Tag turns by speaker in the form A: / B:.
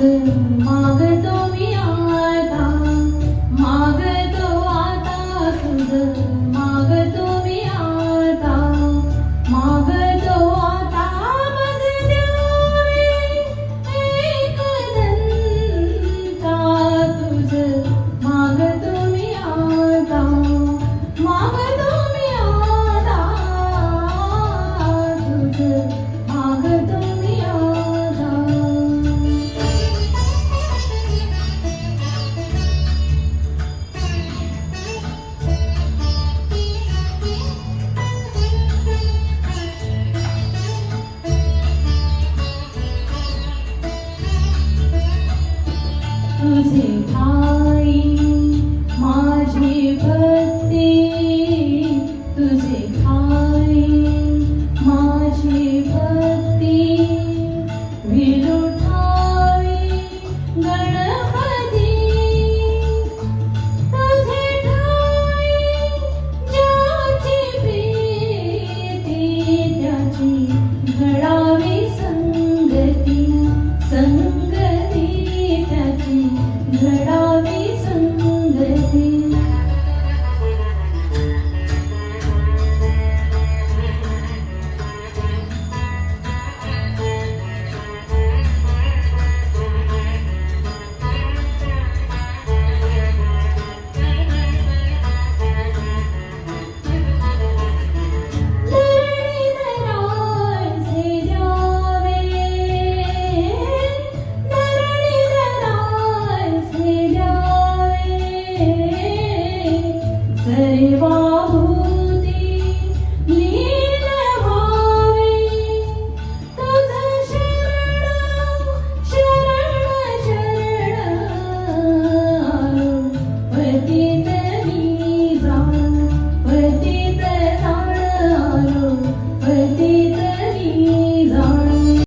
A: मागतो मी आता, मागतो आता तुझं मागतो मी आता, मागतो आता मज द्यावे एक दंता तुझं मागतो मी आता, मागतो मी आता तुझं मागतो मी आता. तुझे ठाई माझी भक्ती, तुझे ठाई माझी भक्ती, विलुठावी गणपती. तुझे ठाई ज्याची प्रीती, त्याची घडावी संगती, संगती त्याची घडावी संगती. Say